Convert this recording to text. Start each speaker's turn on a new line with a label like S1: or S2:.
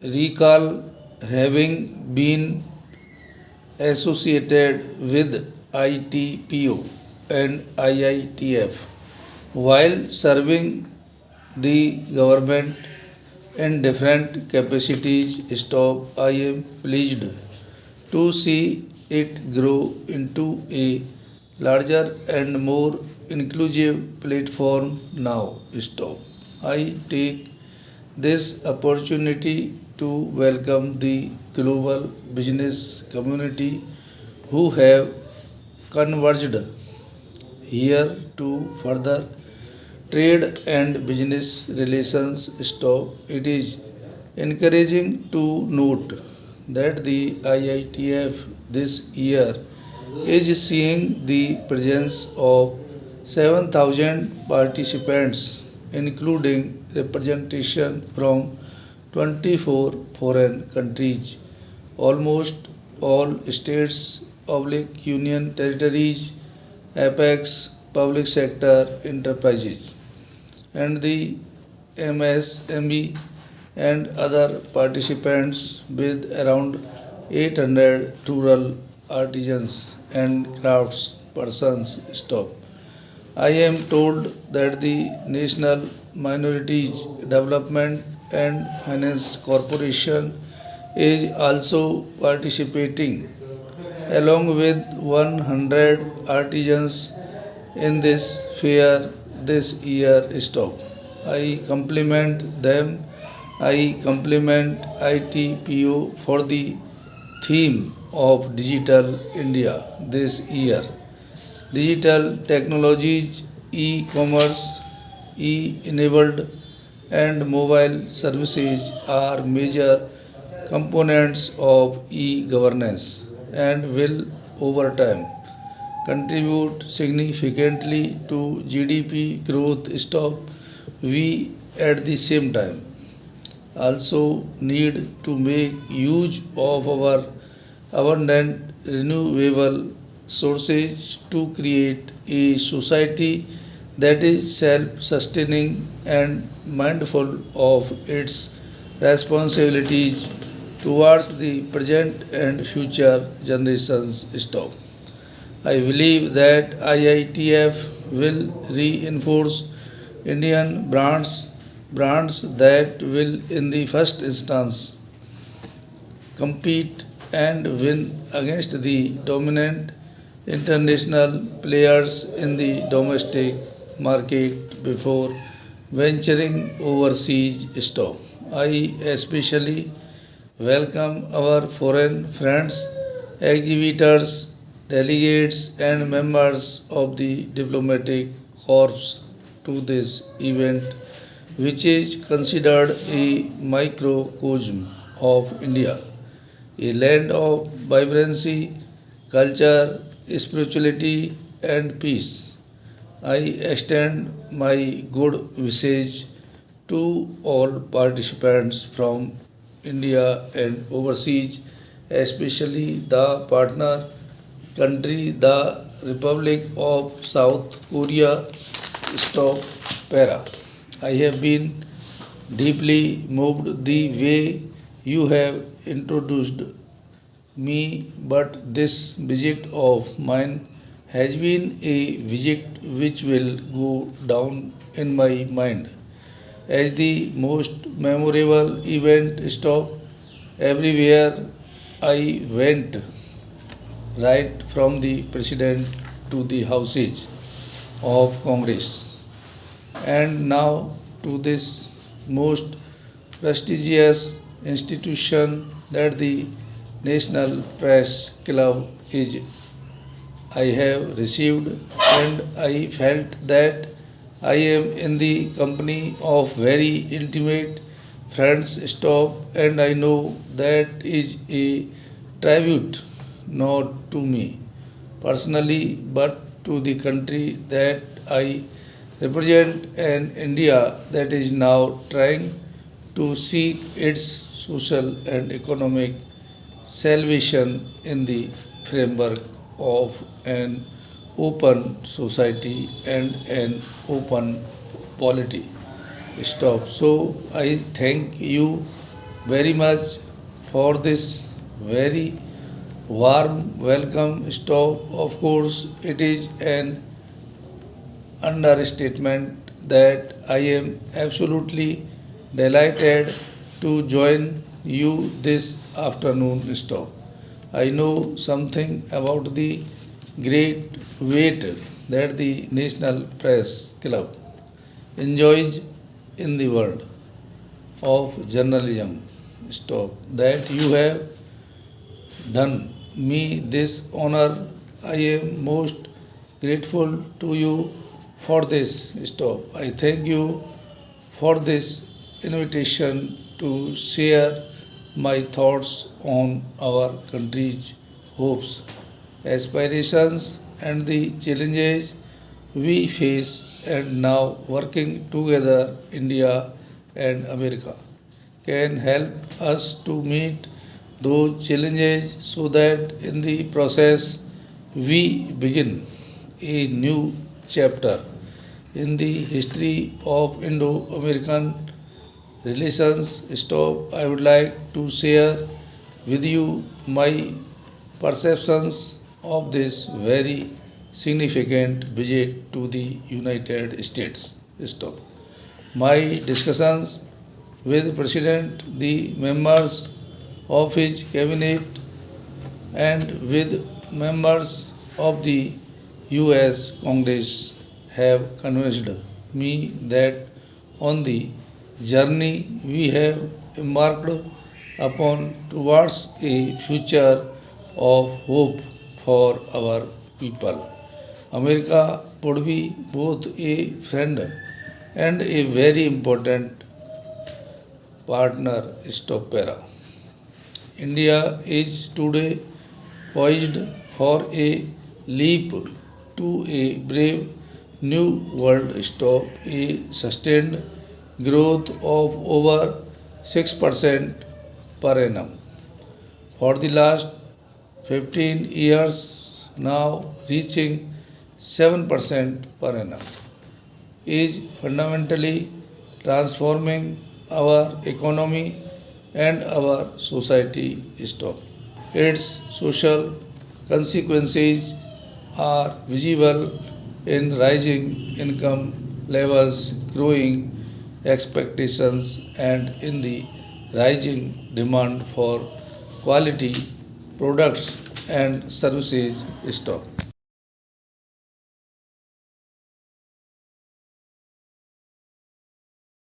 S1: recall having been associated with ITPO and IITF while serving the government in different capacities. Stop. I am pleased to see it grow into a larger and more inclusive platform now. Stop. I take this opportunity to welcome the global business community who have converged here to further trade and business relations. Stop. It is encouraging to note that the IITF this year is seeing the presence of 7,000 participants, including representation from 24 foreign countries, almost all states, public union territories, apex, public sector enterprises, and the MSME and other participants with around 800 rural artisans and crafts persons. Stop. I am told that the National Minorities Development and Finance Corporation is also participating along with 100 artisans in this fair this year. Stop. I compliment them. I compliment ITPO for the theme of Digital India this year. Digital technologies, e commerce, e enabled, and mobile services are major components of e governance and will, over time, contribute significantly to GDP growth. Stop. We at the same time also need to make use of our abundant renewable sources to create a society that is self sustaining and mindful of its responsibilities towards the present and future generations. Stop. I believe that IITF will reinforce Indian brands that will in the first instance compete and win against the dominant international players in the domestic market before venturing overseas. Stop. I especially welcome our foreign friends, exhibitors, delegates, and members of the diplomatic corps to this event, which is considered a microcosm of India, a land of vibrancy, culture, spirituality, and peace. I extend my good wishes to all participants from India and overseas, especially the partner country, the Republic of South Korea. Stop. Para. I have been deeply moved the way you have introduced me, but this visit of mine has been a visit which will go down in my mind as the most memorable event. Stop. Everywhere I went, right from the president to the houses of Congress, and now to this most prestigious institution that the National Press Club is. I have received and I felt that I am in the company of very intimate friends. Stop. And I know that is a tribute not to me personally but to the country that I represent and India that is now trying to seek its social and economic salvation in the framework of an open society and an open polity. Stop. So I thank you very much for this very warm welcome stop. Of course, it is an understatement that I am absolutely delighted to join you this afternoon stop. I know something about the great weight that the National Press Club enjoys in the world of journalism. Stop. That you have done me this honor. I am most grateful to you for this stop. I thank you for this invitation to share my thoughts on our country's hopes, aspirations, and the challenges we face, and now working together, India and America can help us to meet those challenges so that in the process we begin a new chapter in the history of Indo American relations. Stop. I would like to share with you my perceptions of this very significant visit to the United States. Stop. My discussions with President, the members of his cabinet, and with members of the US Congress have convinced me that on the journey we have embarked upon towards a future of hope for our people. America would be both a friend and a very important partner. Stop para. India is today poised for a leap to a brave new world. Stop. A sustained growth of over 6% per annum for the last 15 years, now reaching 7% per annum, is fundamentally transforming our economy and our society. Stop. Its social consequences are visible in rising income levels, growing expectations, and in the rising demand for quality products and services. Stop.